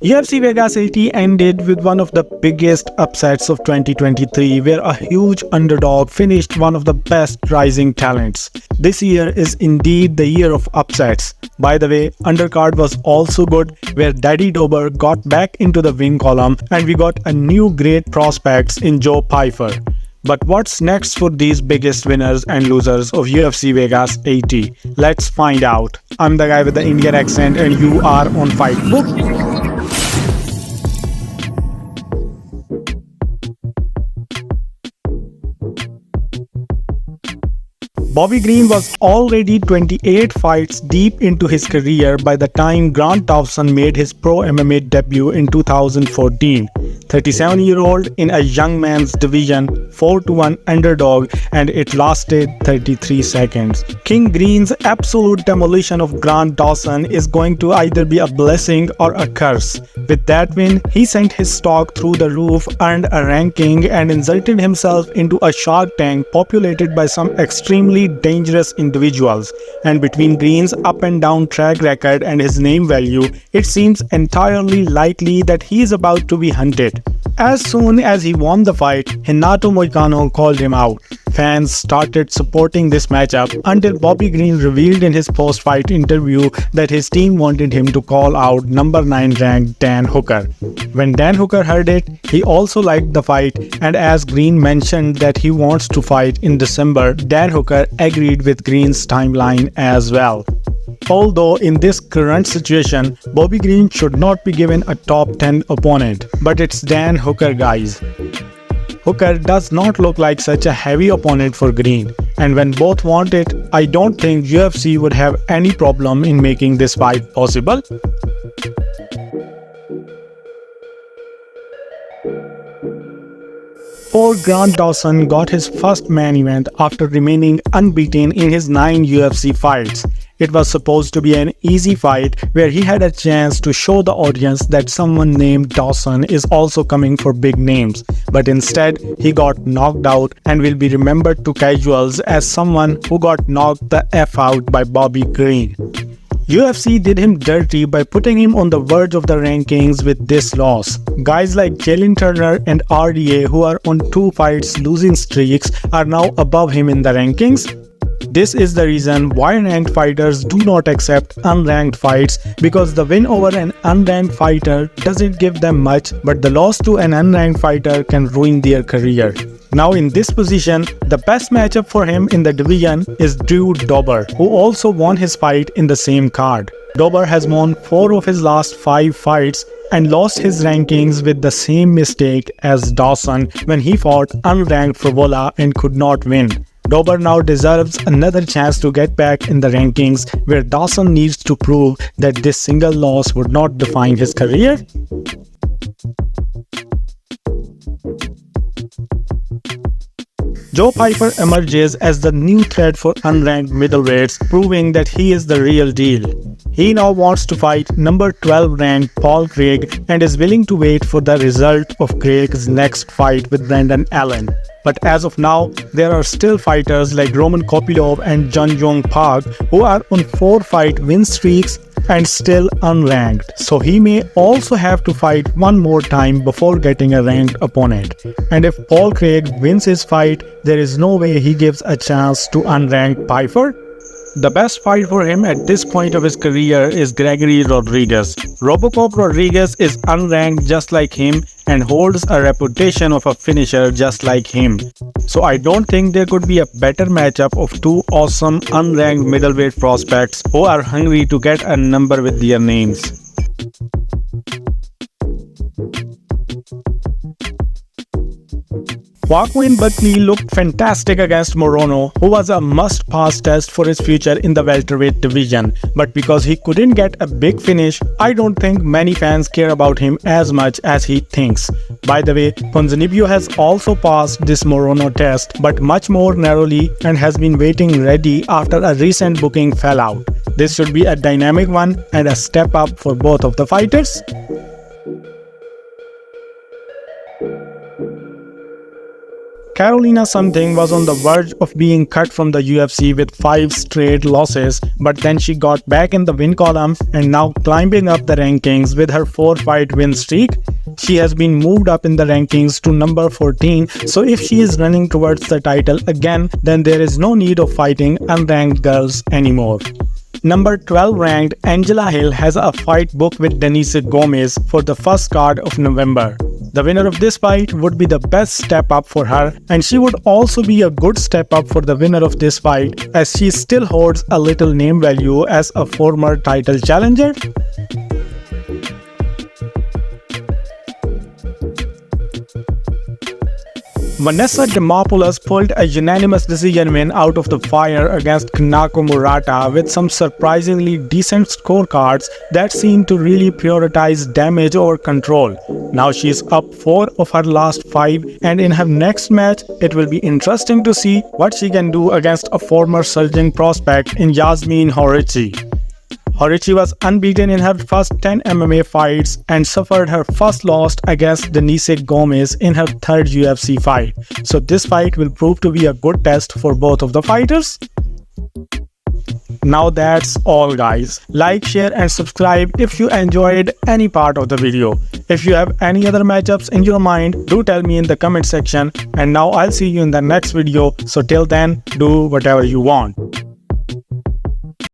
UFC Vegas 80 ended with one of the biggest upsets of 2023, where a huge underdog finished one of the best rising talents. This year is indeed the year of upsets. By the way, undercard was also good, where Daddy Dober got back into the win column and we got a new great prospects in Joe Pyfer. But what's next for these biggest winners and losers of UFC Vegas 80? Let's find out. I'm the guy with the Indian accent and you are on Fight Book. Bobby Green was already 28 fights deep into his career by the time Dawson made his pro MMA debut in 2014. 37-year-old in a young man's division, 4-1 underdog, and it lasted 33 seconds. King Green's absolute demolition of Dawson is going to either be a blessing or a curse. With that win, he sent his stock through the roof, earned a ranking, and inserted himself into a Shark Tank populated by some extremely dangerous individuals. And between Green's up and down track record and his name value, it seems entirely likely that he is about to be hunted. As soon as he won the fight, Renato Moicano called him out. Fans started supporting this matchup until Bobby Green revealed in his post-fight interview that his team wanted him to call out number 9 ranked Dan Hooker. When Dan Hooker heard it, he also liked the fight, and as Green mentioned that he wants to fight in December, Dan Hooker agreed with Green's timeline as well. Although in this current situation, Bobby Green should not be given a top 10 opponent, but it's Dan Hooker, guys. Hooker does not look like such a heavy opponent for Green, and when both want it, I don't think UFC would have any problem in making this fight possible. Poor Dawson got his first main event after remaining unbeaten in his 9 UFC fights. It was supposed to be an easy fight where he had a chance to show the audience that someone named Dawson is also coming for big names, but instead he got knocked out and will be remembered to casuals as someone who got knocked the F out by Bobby Green. UFC did him dirty by putting him on the verge of the rankings with this loss. Guys like Jalen Turner and RDA, who are on 2 fights losing streaks, are now above him in the rankings. This is the reason why ranked fighters do not accept unranked fights, because the win over an unranked fighter doesn't give them much, but the loss to an unranked fighter can ruin their career. Now in this position, the best matchup for him in the division is Drew Dober, who also won his fight in the same card. Dober has won 4 of his last 5 fights and lost his rankings with the same mistake as Dawson when he fought unranked Favola and could not win. Dober now deserves another chance to get back in the rankings, where Dawson needs to prove that this single loss would not define his career. Joe Pyfer emerges as the new threat for unranked middleweights, proving that he is the real deal. He now wants to fight number 12 ranked Paul Craig and is willing to wait for the result of Craig's next fight with Brendan Allen. But as of now, there are still fighters like Roman Kopylov and Jun Yong Park who are on 4-fight win streaks and still unranked, so he may also have to fight one more time before getting a ranked opponent. And if Paul Craig wins his fight, there is no way he gives a chance to unranked Pyfer. The best fight for him at this point of his career is Gregory Rodriguez. Robocop Rodriguez is unranked just like him and holds a reputation of a finisher just like him. So I don't think there could be a better matchup of 2 awesome unranked middleweight prospects who are hungry to get a number with their names. Joaquin Buckley looked fantastic against Morono, who was a must-pass test for his future in the welterweight division. But because he couldn't get a big finish, I don't think many fans care about him as much as he thinks. By the way, Ponzinibbio has also passed this Morono test, but much more narrowly, and has been waiting ready after a recent booking fell out. This should be a dynamic one and a step up for both of the fighters. Karolina something was on the verge of being cut from the UFC with 5 straight losses, but then she got back in the win column and now climbing up the rankings with her 4-fight win streak. She has been moved up in the rankings to number 14, so if she is running towards the title again, then there is no need of fighting unranked girls anymore. Number 12 ranked Angela Hill has a fight booked with Denise Gomez for the first card of November. The winner of this fight would be the best step up for her, and she would also be a good step up for the winner of this fight, as she still holds a little name value as a former title challenger. Vanessa Demopoulos pulled a unanimous decision win out of the fire against Kanako Murata with some surprisingly decent scorecards that seem to really prioritize damage over control. Now she is up 4 of her last 5, and in her next match, it will be interesting to see what she can do against a former surging prospect in Yasmin Horici. Horici was unbeaten in her first 10 MMA fights and suffered her first loss against Denise Gomez in her 3rd UFC fight. So this fight will prove to be a good test for both of the fighters. Now that's all guys. Like, share and subscribe if you enjoyed any part of the video. If you have any other matchups in your mind, do tell me in the comment section. And now I'll see you in the next video. So till then, do whatever you want.